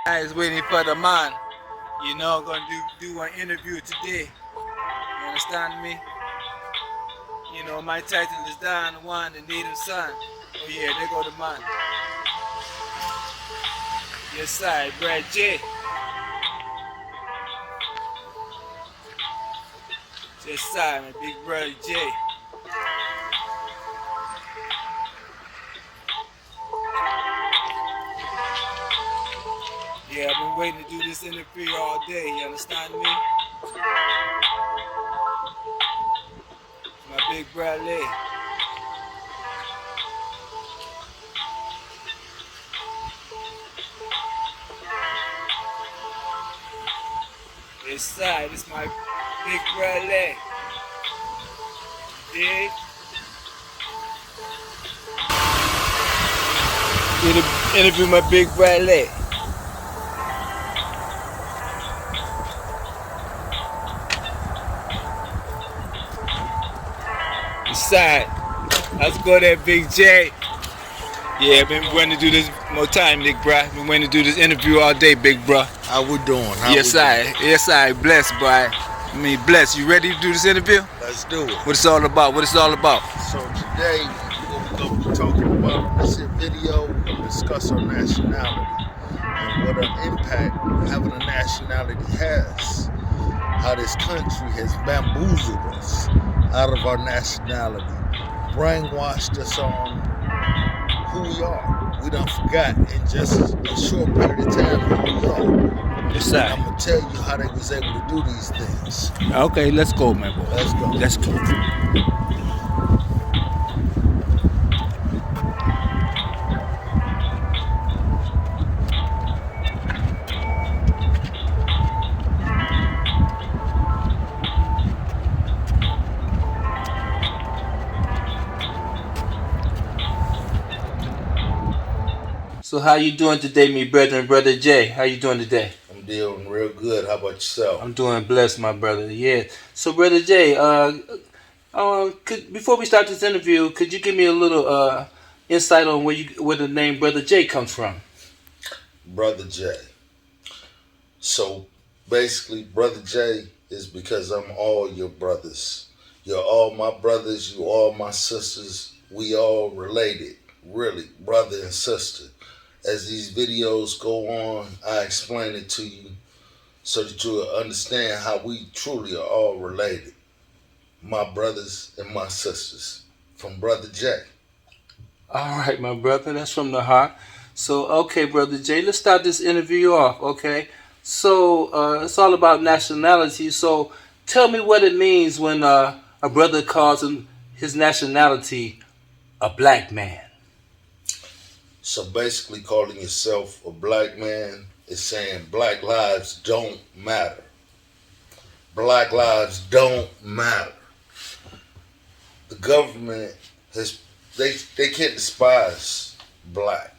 I is waiting for the man. You know, I'm gonna do an interview today. You understand me? You know, my title is Don Juan, the native son. Oh yeah, there go the man. Yes, sir, Brad J. Yes, sir, my big brother J. Yeah, I've been waiting to do this interview all day. You understand me? My big brother Lee. Yes, sir, this my big brother Lee. Dig? Interview my big brother Lee. Yes, sir. Let's go there, Big J. Yeah, I've been waiting to do this more time, Nick, bruh. Been waiting to do this interview all day, big bruh. How we doing? Yes, I. Yes, I. Blessed, boy. I mean, blessed. You ready to do this interview? Let's do it. What it's all about? What it's all about? So today, what we're going to be talking about in this video, we're going to discuss our nationality and what an impact having a nationality has. How this country has bamboozled us out of our nationality, brainwashed us on who we are. We done forgot in just a short period of time who we are. Yes, sir. I'm gonna tell you how they was able to do these things. Okay, let's go, man, boy. Let's go. Let's go. So how you doing today, me brethren, brother Jay? How you doing today? I'm doing real good. How about yourself? I'm doing blessed, my brother. Yeah. So, brother Jay, before we start this interview, could you give me a little insight on where the name Brother Jay comes from? Brother J. So basically, Brother J is because I'm all your brothers. You're all my brothers. You all my sisters. We all related, really, brother and sister. As these videos go on, I explain it to you so that you'll understand how we truly are all related. My brothers and my sisters. From Brother J. All right, my brother, that's from the heart. So, okay, brother Jay, let's start this interview off. Okay. So, it's all about nationality. So, tell me what it means when a brother calls his nationality a black man. So basically calling yourself a black man is saying black lives don't matter. Black lives don't matter. The government has they can't despise black.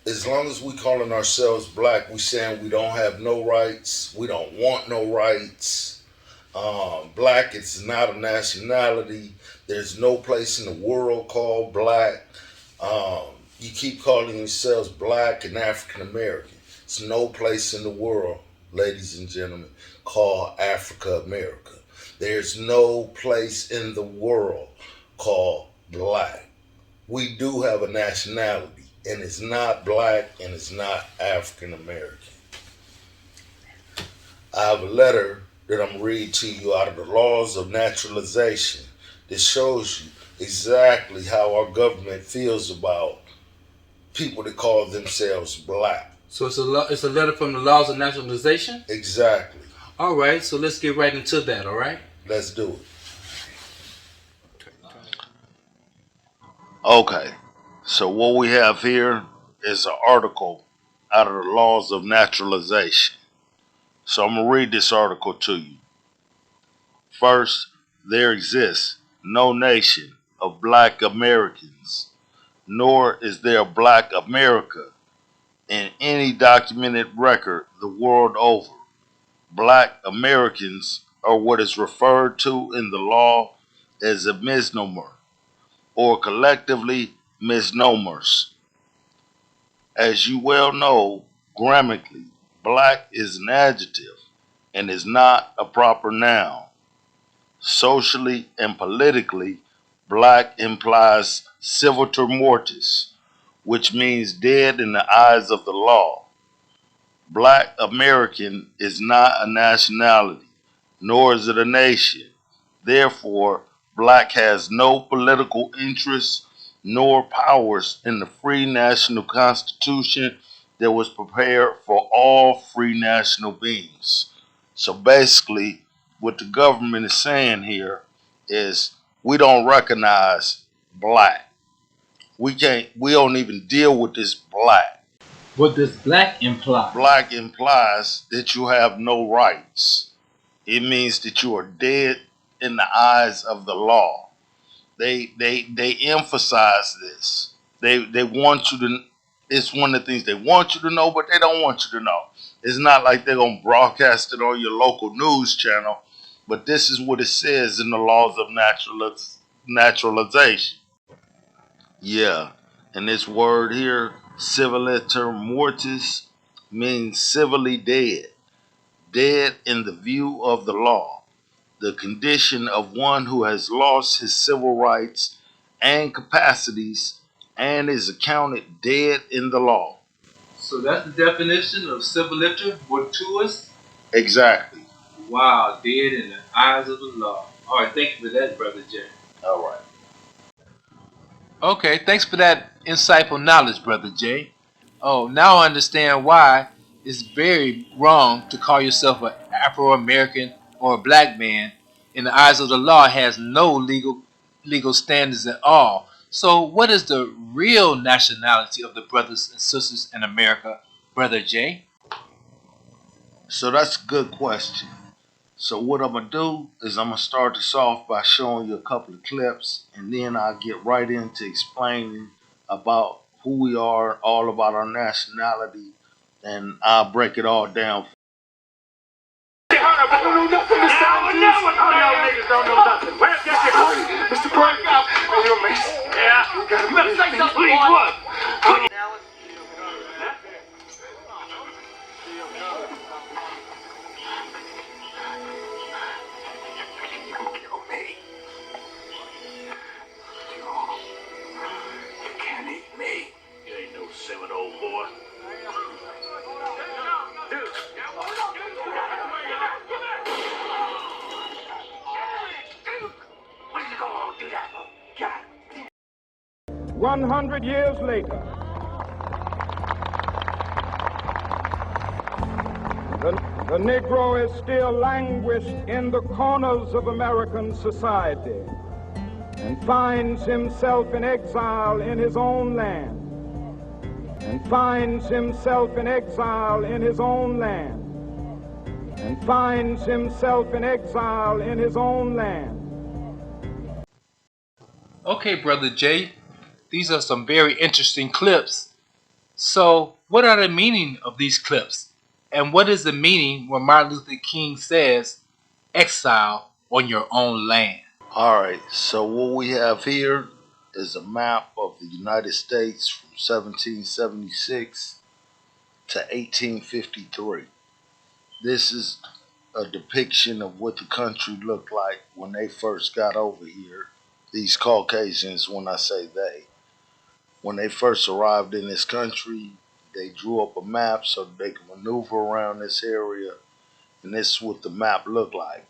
As long as we calling ourselves black, we saying we don't have no rights, we don't want no rights. Black, it's not a nationality. There's no place in the world called black. You keep calling yourselves black and African American. It's no place in the world, ladies and gentlemen, called Africa America. There's no place in the world called black. We do have a nationality, and it's not black and it's not African American. I have a letter that I'm reading to you out of the laws of naturalization that shows you exactly how our government feels about people that call themselves black. So it's a letter from the laws of naturalization? Exactly. All right, so let's get right into that, all right? Let's do it. Okay, so what we have here is an article out of the laws of naturalization. So I'm going to read this article to you. First, there exists no nation of black Americans, nor is there a black America in any documented record the world over. Black Americans are what is referred to in the law as a misnomer, or collectively misnomers. As you well know, grammatically, Black is an adjective and is not a proper noun. Socially and politically, black implies civitor mortis, which means dead in the eyes of the law. Black American is not a nationality, nor is it a nation. Therefore, black has no political interests nor powers in the free national constitution that was prepared for all free national beings. So basically, what the government is saying here is we don't recognize black. We don't even deal with this black. What does black imply? Black implies that you have no rights. It means that you are dead in the eyes of the law. They emphasize this. They want you to. It's one of the things they want you to know, but they don't want you to know. It's not like they're gonna broadcast it on your local news channel, but this is what it says in the laws of naturalization. Yeah, and this word here, civiliter mortis, means civilly dead, dead in the view of the law, the condition of one who has lost his civil rights and capacities and is accounted dead in the law. So that's the definition of civiliter virtuous? Exactly. Wow, dead in the eyes of the law. All right, thank you for that, Brother Jay. All right. Okay, thanks for that insightful knowledge, Brother Jay. Oh, now I understand why it's very wrong to call yourself an Afro American or a black man. In the eyes of the law, has no legal standards at all. So, what is the real nationality of the brothers and sisters in America, Brother Jay? So that's a good question. So what I'm gonna do is I'm gonna start this off by showing you a couple of clips, and then I'll get right into explaining about who we are, all about our nationality, and I'll break it all down. I don't know nothing, Mr. Andrews. Oh, no, niggas don't know nothing. Where's that? Mr. Break up. Oh, you're amazing. Yeah. You better say something, boy. What? Kill me. You can't eat me. You ain't no 7-old boy. Dude. 100 years later, the Negro is still languished in the corners of American society and finds himself in exile in his own land. And finds himself in exile in his own land. And finds himself in exile in his own land. Okay, Brother Jay, these are some very interesting clips. So, what are the meaning of these clips? And what is the meaning when Martin Luther King says, exile on your own land? All right, so what we have here is a map of the United States from 1776 to 1853. This is a depiction of what the country looked like when they first got over here. These Caucasians, when I say they, when they first arrived in this country, they drew up a map so that they could maneuver around this area, and this is what the map looked like.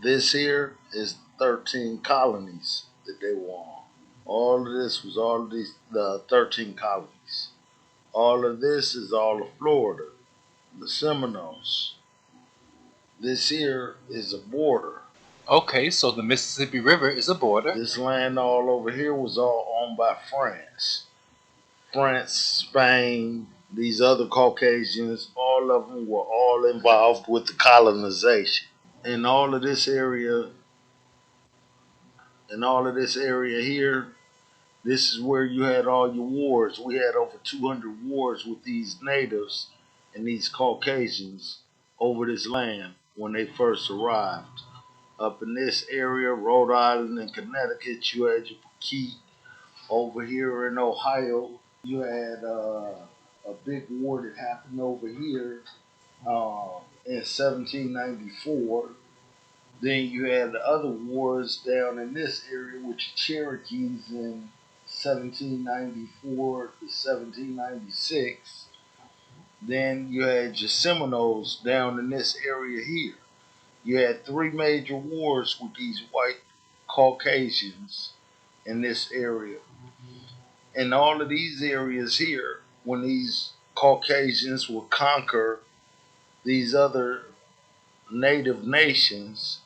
This here is 13 colonies that they were on. All of this was all of these the 13 colonies. All of this is all of Florida, the Seminoles. This here is a border. Okay, so the Mississippi River is a border. This land all over here was all owned by France. France, Spain, these other Caucasians, all of them were all involved with the colonization. In all of this area, in all of this area here, this is where you had all your wars. We had over 200 wars with these natives and these Caucasians over this land when they first arrived. Up in this area, Rhode Island and Connecticut, you had your Poughkeepsie. Over here in Ohio, you had a big war that happened over here in 1794. Then you had the other wars down in this area with the Cherokees in 1794 to 1796. Then you had your Seminoles down in this area here. You had three major wars with these white Caucasians in this area. In all of these areas here, when these Caucasians would conquer these other native nations,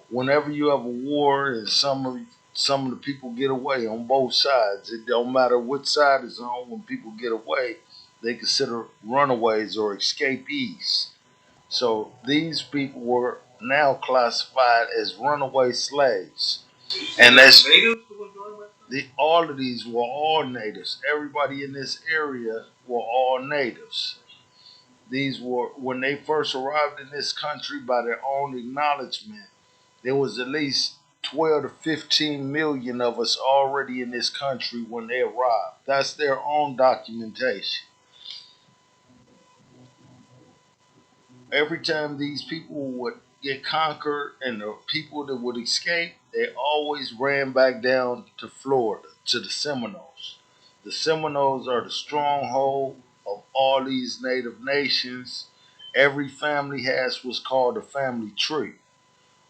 whenever you have a war and some of the people get away on both sides, it don't matter which side is on. When people get away, they consider runaways or escapees. So these people were now classified as runaway slaves, and that's all of these were all natives. Everybody in this area were all natives. These were when they first arrived in this country by their own acknowledgement. There was at least 12 to 15 million of us already in this country when they arrived. That's their own documentation. Every time these people would get conquered and the people that would escape, they always ran back down to Florida, to the Seminoles. The Seminoles are the stronghold of all these native nations. Every family has what's called a family tree.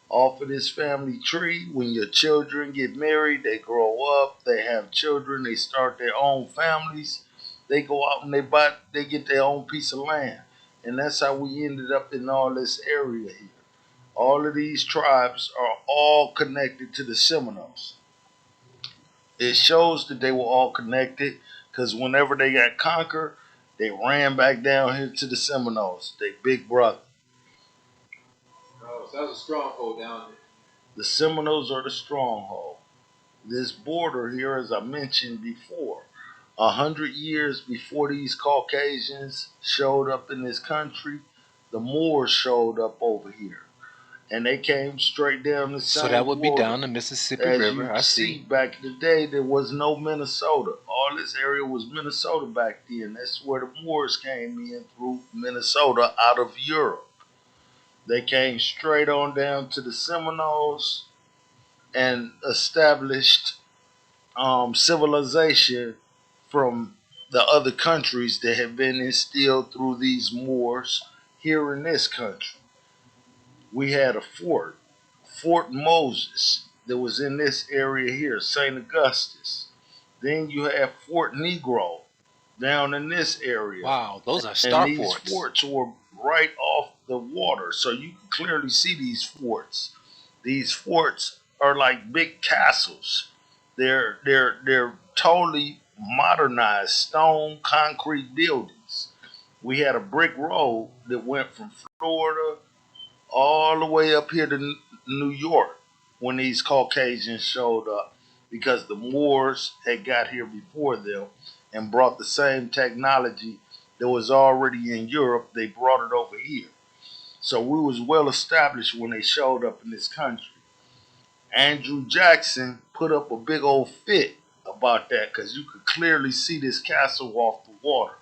Off of this family tree, when your children get married, they grow up, they have children, they start their own families, they go out and they get their own piece of land. And that's how we ended up in all this area here. All of these tribes are all connected to the Seminoles. It shows that they were all connected because whenever they got conquered, they ran back down here to the Seminoles, they big brother. Oh, so that was a stronghold down there. The Seminoles are the stronghold. This border here, as I mentioned before, 100 years before these Caucasians showed up in this country, the Moors showed up over here, and they came straight down the So that same would be border. down the Mississippi As you River. I see, see. back in the day, there was no Minnesota. All this area was Minnesota back then. That's where the Moors came in through Minnesota out of Europe. They came straight on down to the Seminoles and established civilization from the other countries that have been instilled through these Moors here in this country. We had a fort, Fort Moses, that was in this area here, St. Augustus. Then you have Fort Negro down in this area. Wow, those are And these starports. forts were right off the water, so you can clearly see these forts. These forts are like big castles. They're totally modernized stone concrete buildings. We had a brick road that went from Florida all the way up here to New York when these Caucasians showed up because the Moors had got here before them and brought the same technology that was already in Europe. They brought it over here. So we was well established when they showed up in this country. Andrew Jackson put up a big old fit about that because you could clearly see this castle off the water.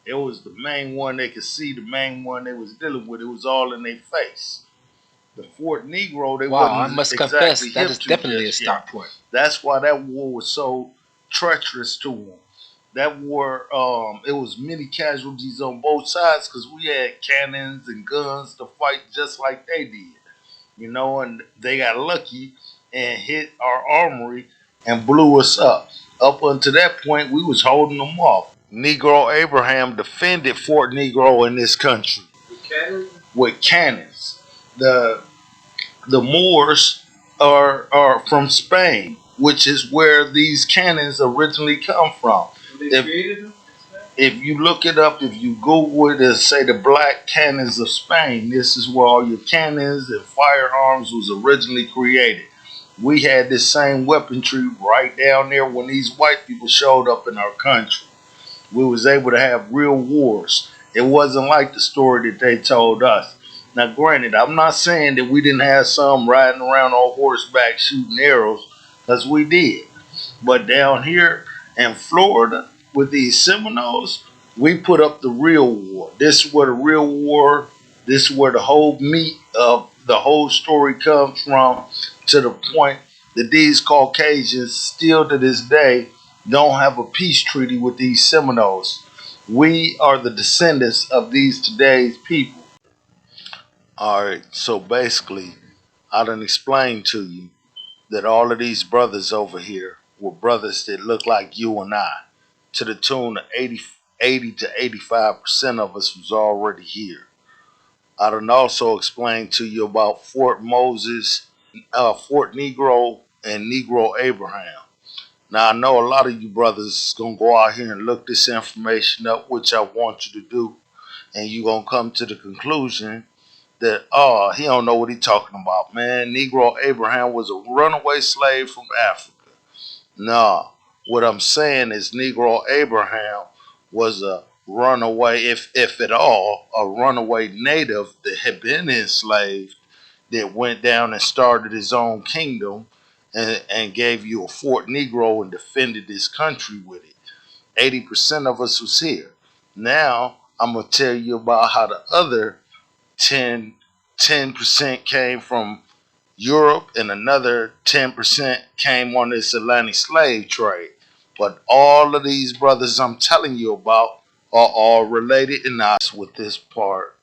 It was the main one they could see, the main one they was dealing with. It was all in their face. The Fort Negro, they Wow, I wasn't must confess exactly that hip is to definitely a just yet. starport. That's why that war was so treacherous to them. That war, it was many casualties on both sides because we had cannons and guns to fight just like they did, and they got lucky and hit our armory and blew us up. Up until that point, we was holding them off. Negro Abraham defended Fort Negro in this country With cannons? with cannons. The the Moors are from Spain, which is where these cannons originally come from. They If created them? if you look it up, if you Google it and say the black cannons of Spain, this is where all your cannons and firearms was originally created. We had this same weaponry right down there when these white people showed up in our country. We was able to have real wars. It wasn't like the story that they told us. Now, granted, I'm not saying that we didn't have some riding around on horseback shooting arrows, because we did. But down here in Florida with these Seminoles, We put up the real war. This is where the real war, this is where the whole meat of the whole story comes from, to the point that these Caucasians still to this day don't have a peace treaty with these Seminoles. We are the descendants of these today's people. All right, so basically, I done explained to you that all of these brothers over here were brothers that look like you and I, to the tune of 80 to 85% of us was already here. I done also explained to you about Fort Moses, Fort Negro, and Negro Abraham. Now, I know a lot of you brothers is going to go out here and look this information up, which I want you to do, and you're going to come to the conclusion that, oh, he don't know what he talking about, man. Negro Abraham was a runaway slave from Africa. No, what I'm saying is Negro Abraham was a runaway, if at all, a runaway native that had been enslaved, that went down and started his own kingdom, and gave you a Fort Negro and defended his country with it. 80% of us was here. Now I'm gonna tell you about how the other 10% came from Europe, and another 10% came on this Atlantic slave trade. But all of these brothers I'm telling you about are all related, and us with this part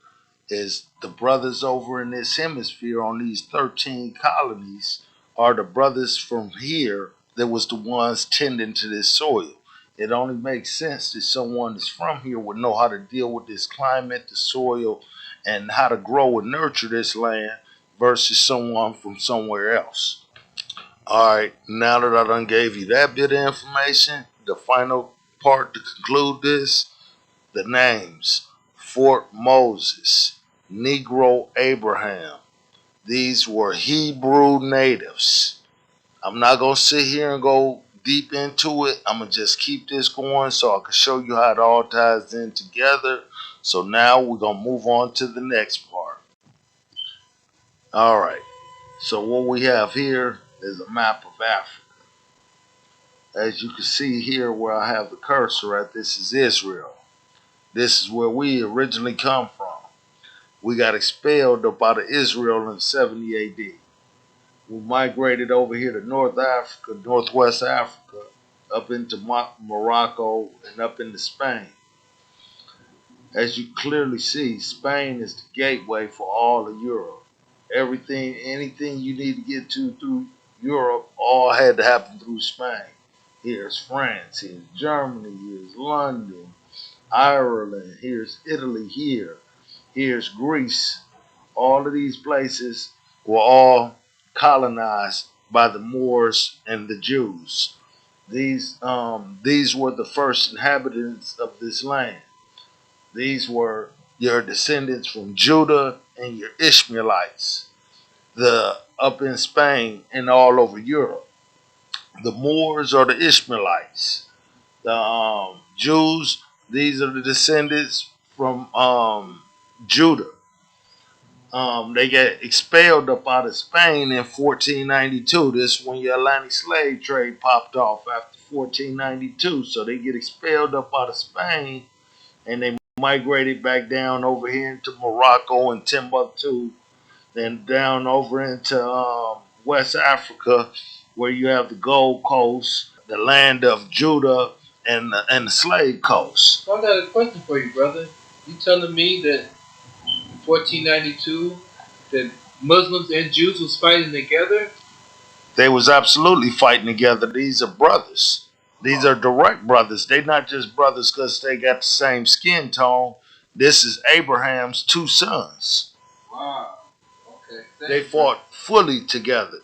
is the brothers over in this hemisphere on these 13 colonies are the brothers from here that was the ones tending to this soil. It only makes sense that someone that's from here would know how to deal with this climate, the soil, and how to grow and nurture this land versus someone from somewhere else. All right, now that I done gave you that bit of information, the final part to conclude this, the names: Fort Moses, Negro Abraham. These were Hebrew natives. I'm not going to sit here and go deep into it. I'm going to just keep this going so I can show you how it all ties in together. So now we're going to move on to the next part. All right. So what we have here is a map of Africa. As you can see here where I have the cursor at, this is Israel. This is where we originally come from. We got expelled up out of Israel in 70 AD. We migrated over here to North Africa, Northwest Africa, up into Morocco and up into Spain. As you clearly see, Spain is the gateway for all of Europe. Anything you need to get to through Europe, all had to happen through Spain. Here's France, here's Germany, here's London, Ireland, here's Italy here, here's Greece. All of these places were all colonized by the Moors and the Jews. These were the first inhabitants of this land. These were your descendants from Judah and your Ishmaelites, the up in Spain and all over Europe. The Moors are the Ishmaelites. The Jews, these are the descendants from Judah. They get expelled up out of Spain in 1492. This is when your Atlantic slave trade popped off after 1492. So they get expelled up out of Spain and they migrated back down over here into Morocco and Timbuktu, then down over into West Africa, where you have the Gold Coast, the land of Judah, and the Slave Coast. So I got a question for you, brother. You telling me that in 1492 that Muslims and Jews was fighting together? They was absolutely fighting together. These are brothers. These are direct brothers. They not just brothers because they got the same skin tone. This is Abraham's two sons. Wow. Okay. They fought fully together.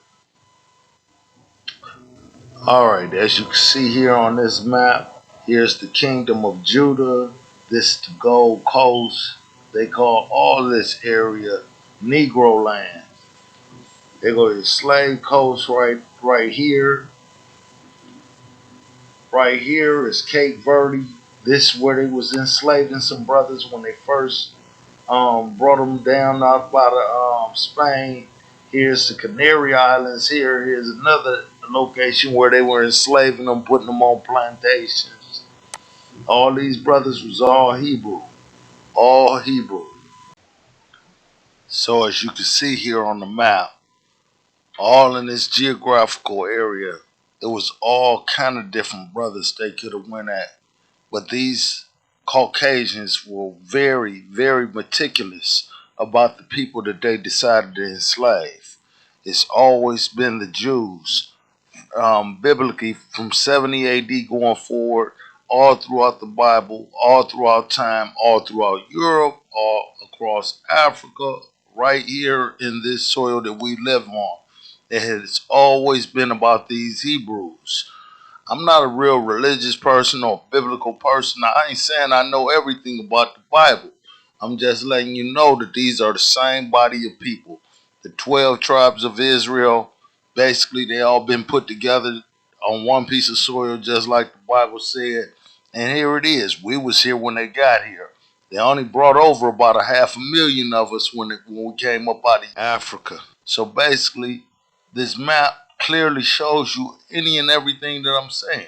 All right, as you can see here on this map, here's the kingdom of Judah. This is the Gold Coast. They call all this area Negro land. They go to the Slave Coast right here. Right here is Cape Verde. This is where they was enslaving some brothers when they first brought them down out by the Spain. Here's the Canary Islands. Here's another location where they were enslaving them, putting them on plantations. All these brothers was all Hebrew. All Hebrew. So as you can see here on the map, all in this geographical area, it was all kind of different brothers they could have went at. But these Caucasians were very, very meticulous about the people that they decided to enslave. It's always been the Jews, biblically from 70 AD going forward, all throughout the Bible, all throughout time, all throughout Europe, all across Africa, right here in this soil that we live on. It has always been about these Hebrews. I'm not a real religious person or biblical person. I ain't saying I know everything about the Bible. I'm just letting you know that these are the same body of people. The 12 tribes of Israel, basically, they all been put together on one piece of soil, just like the Bible said. And here it is. We was here when they got here. They only brought over about 500,000 of us when we came up out of Africa. So basically, this map clearly shows you any and everything that I'm saying.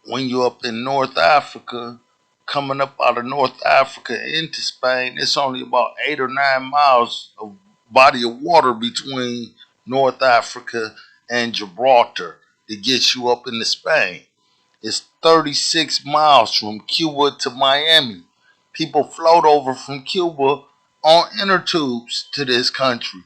When you're up in North Africa, coming up out of North Africa into Spain, it's only about 8 or 9 miles of body of water between North Africa and Gibraltar to get you up into Spain. It's 36 miles from Cuba to Miami. People float over from Cuba on inner tubes to this country.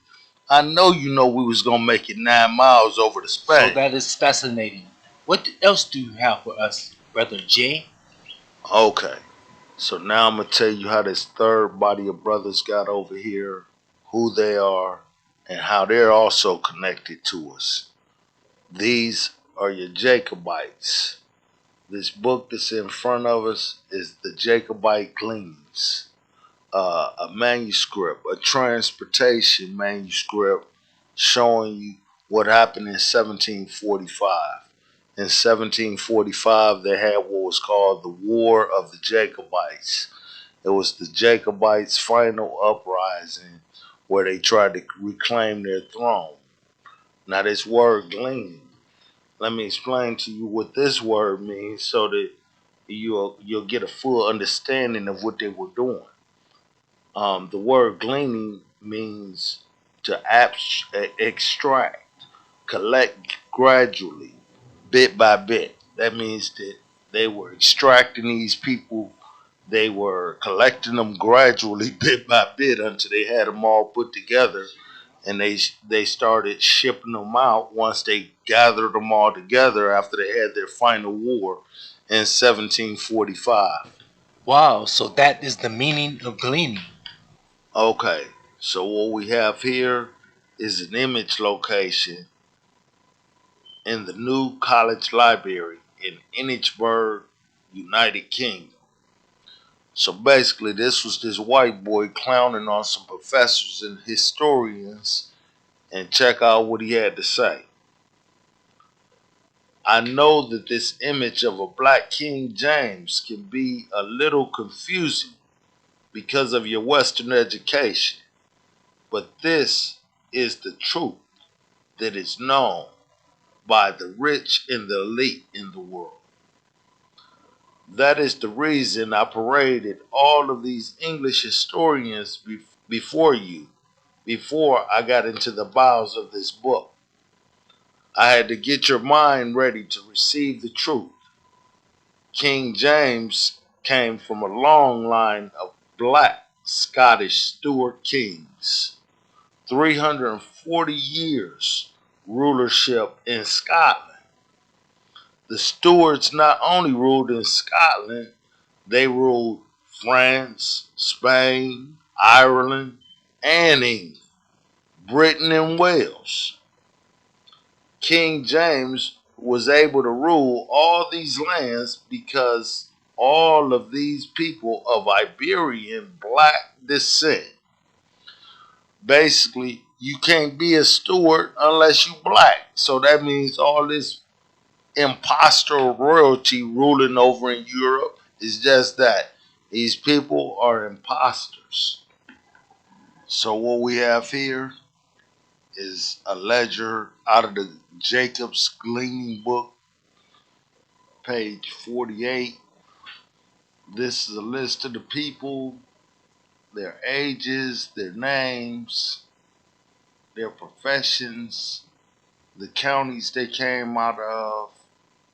I know you know we was gonna make it 9 miles over to So Spain. that is fascinating. What else do you have for us, Brother Jay? Okay, so now I'm gonna tell you how this third body of brothers got over here, who they are, and how they're also connected to us. These are your Jacobites. This book that's in front of us is the Jacobite Gleanings, a manuscript, a transportation manuscript showing you what happened in 1745. In 1745, they had what was called the War of the Jacobites. It was the Jacobites' final uprising where they tried to reclaim their throne. Now, this word gleaning, let me explain to you what this word means so that you'll get a full understanding of what they were doing. The word gleaning means to extract, collect gradually, bit by bit. That means that they were extracting these people, they were collecting them gradually, bit by bit, until they had them all put together, and they started shipping them out once they gathered them all together after they had their final war in 1745. Wow, so that is the meaning of gleaning. Okay, so what we have here is an image location in the new college library in Ennigsburg, United Kingdom. So basically, this was this white boy clowning on some professors and historians, and check out what he had to say. I know that this image of a black King James can be a little confusing because of your Western education, but this is the truth that is known by the rich and the elite in the world. That is the reason I paraded all of these English historians before you, before I got into the bowels of this book. I had to get your mind ready to receive the truth. King James came from a long line of black Scottish Stuart kings. 340 years rulership in Scotland. The Stuarts not only ruled in Scotland, they ruled France, Spain, Ireland, and England, Britain, and Wales. King James was able to rule all these lands because all of these people of Iberian black descent. Basically, you can't be a Stuart unless you black. So that means all this imposter royalty ruling over in Europe is just that. These people are imposters. So what we have here is a ledger out of the Jacob's Gleaning book page 48. This is a list of the people, their ages, their names, their professions, the counties they came out of,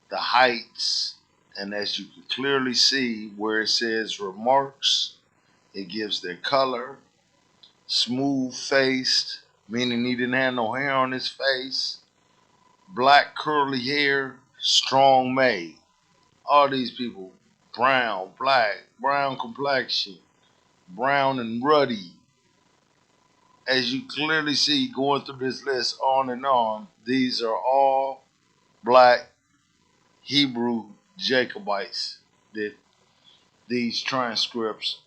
the heights, and as you can clearly see where it says remarks, it gives their color, smooth faced, meaning he didn't have no hair on his face, black curly hair, strong made. All these people, brown, black, brown complexion, brown and ruddy. As you clearly see going through this list on and on, these are all black Hebrew Jacobites that these transcripts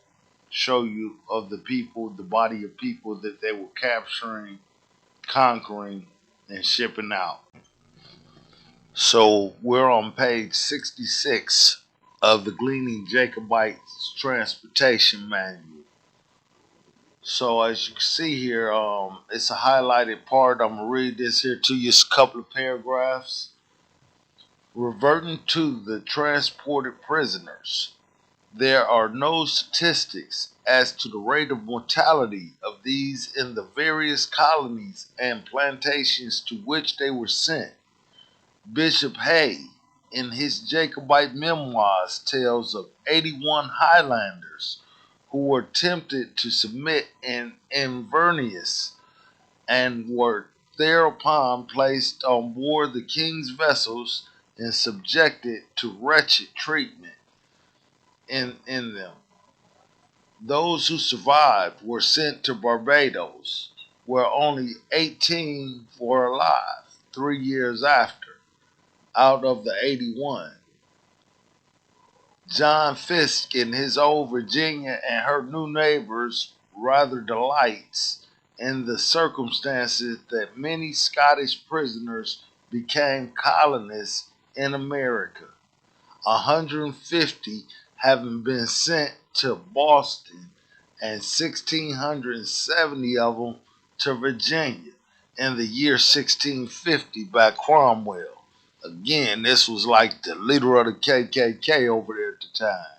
show you of the people, the body of people that they were capturing, conquering, and shipping out. So we're on page 66 of the Gleaning Jacobites Transportation Manual. So as you can see here, it's a highlighted part. I'm gonna read this here to you, a couple of paragraphs. Reverting to the transported prisoners, there are no statistics as to the rate of mortality of these in the various colonies and plantations to which they were sent. Bishop Hay, in his Jacobite memoirs, tells of 81 Highlanders who were tempted to submit in Inverness and were thereupon placed on board the king's vessels and subjected to wretched treatment in them. Those who survived were sent to Barbados, where only 18 were alive 3 years after, out of the 81. John Fiske in his old Virginia and her new neighbors rather delights in the circumstances that many Scottish prisoners became colonists in America, 150 having been sent to Boston and 1,670 of them to Virginia in the year 1650 by Cromwell. Again, this was like the leader of the KKK over there at the time,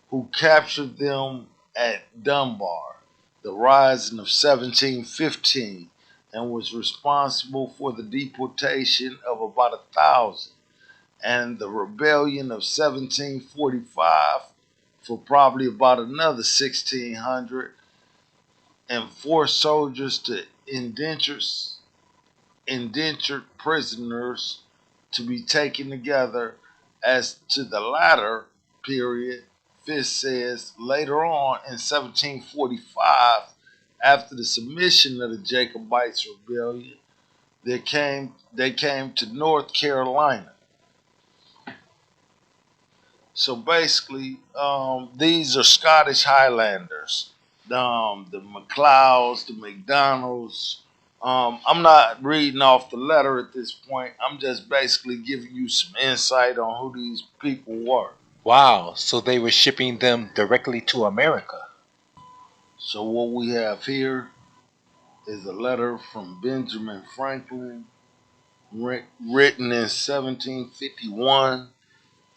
who captured them at Dunbar, the rising of 1715, and was responsible for the deportation of about 1,000, and the rebellion of 1745 for probably about another 1,600, and forced soldiers to indentured prisoners to be taken together. As to the latter period, Fisk says later on in 1745, after the submission of the Jacobites rebellion, they came to North Carolina. So basically, these are Scottish Highlanders, the McLeods, the McDonalds. I'm not reading off the letter at this point. I'm just basically giving you some insight on who these people were. Wow, so they were shipping them directly to America. So what we have here is a letter from Benjamin Franklin, written in 1751.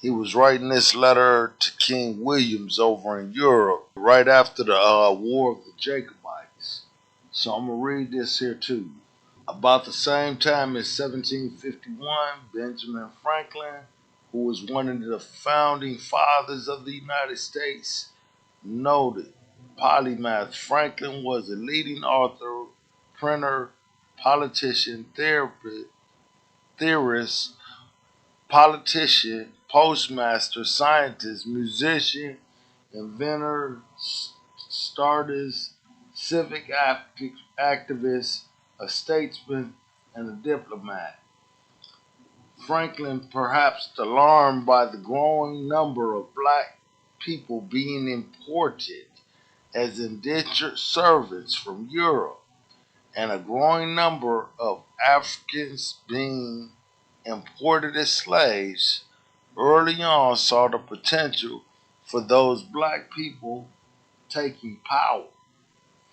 He was writing this letter to King Williams over in Europe right after the War of the Jacobites. So I'm going to read this here to you. About the same time as 1751, Benjamin Franklin, who was one of the founding fathers of the United States, noted polymath Franklin was a leading author, printer, politician, theorist, politician, postmaster, scientist, musician, inventor, statist, civic activist, a statesman, and a diplomat. Franklin, perhaps alarmed by the growing number of black people being imported as indentured servants from Europe, and a growing number of Africans being imported as slaves, early on saw the potential for those black people taking power.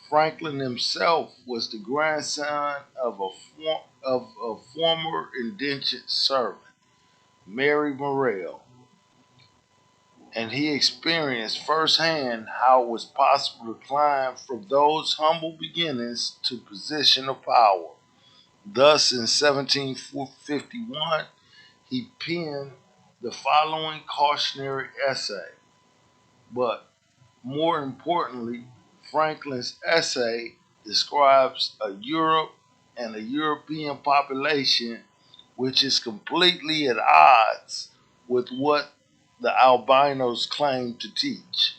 Franklin himself was the grandson of a former indentured servant. Mary Morrell, and he experienced firsthand how it was possible to climb from those humble beginnings to position of power. Thus, in 1751, he penned the following cautionary essay. But more importantly, Franklin's essay describes a Europe and a European population which is completely at odds with what the albinos claim to teach.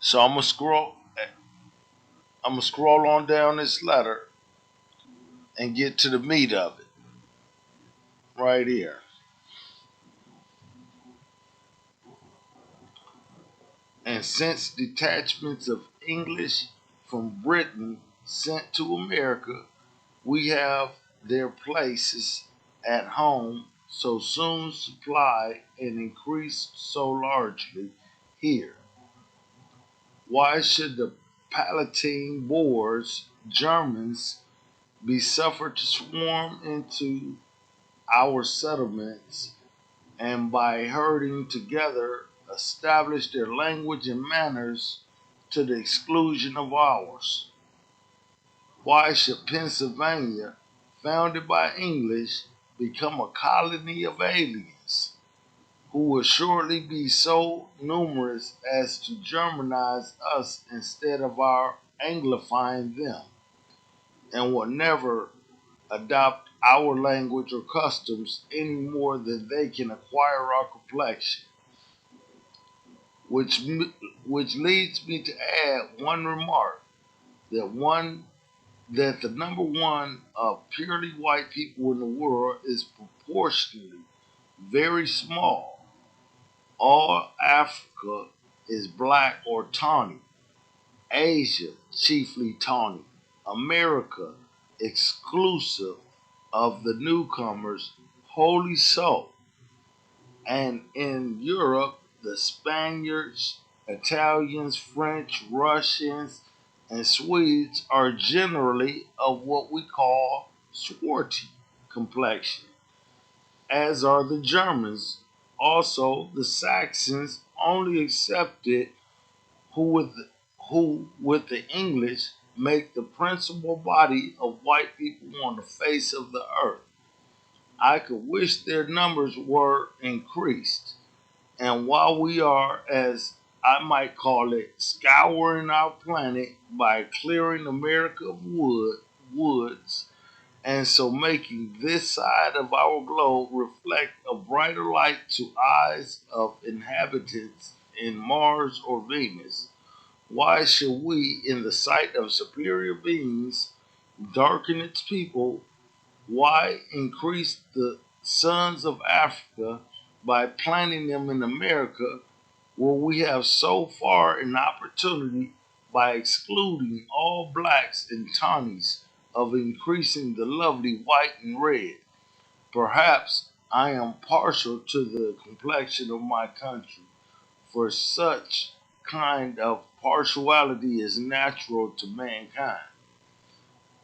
So I'm gonna scroll on down this letter and get to the meat of it right here. And since detachments of English from Britain sent to America, we have their places at home so soon supplied and increased so largely here. Why should the Palatine Boers, Germans, be suffered to swarm into our settlements and by herding together establish their language and manners to the exclusion of ours? Why should Pennsylvania, founded by English, become a colony of aliens who will shortly be so numerous as to Germanize us instead of our Anglifying them, and will never adopt our language or customs any more than they can acquire our complexion? Which which leads me to add one remark that one that the number one of purely white people in the world is proportionally very small. All Africa is black or tawny. Asia chiefly tawny. America exclusive of the newcomers wholly so. And in Europe, the Spaniards, Italians, French, Russians, and Swedes are generally of what we call swarty complexion, as are the Germans. Also, the Saxons only excepted who with the, who with the English make the principal body of white people on the face of the earth. I could wish their numbers were increased. And while we are, as I might call it, scouring our planet by clearing America of woods, and so making this side of our globe reflect a brighter light to eyes of inhabitants in Mars or Venus, why should we, in the sight of superior beings, darken its people? Why increase the sons of Africa by planting them in America, where we have so far an opportunity by excluding all blacks and tawnies of increasing the lovely white and red? Perhaps I am partial to the complexion of my country, for such kind of partiality is natural to mankind.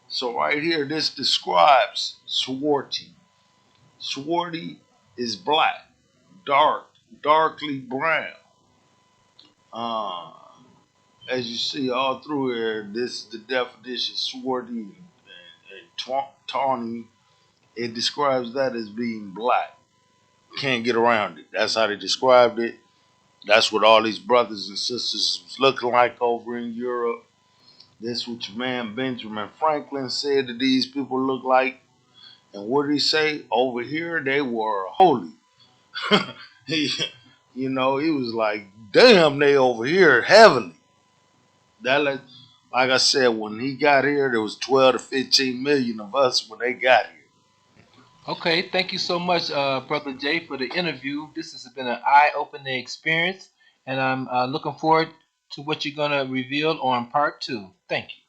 So right here, this describes swarty. Swarty is black, dark, darkly brown. Uh, as you see all through here, this is the definition swarty and tawny. It describes that as being black. Can't get around it. That's how they described it. That's what all these brothers and sisters was looking like over in Europe. This what your man Benjamin Franklin said that these people look like. And what did he say? Over here they were holy. he, he was like, damn, they over here heavenly. That like I said, when he got here, there was 12 to 15 million of us when they got here. Okay, thank you so much, Brother Jay, for the interview. This has been an eye-opening experience, and I'm looking forward to what you're going to reveal on part two. Thank you.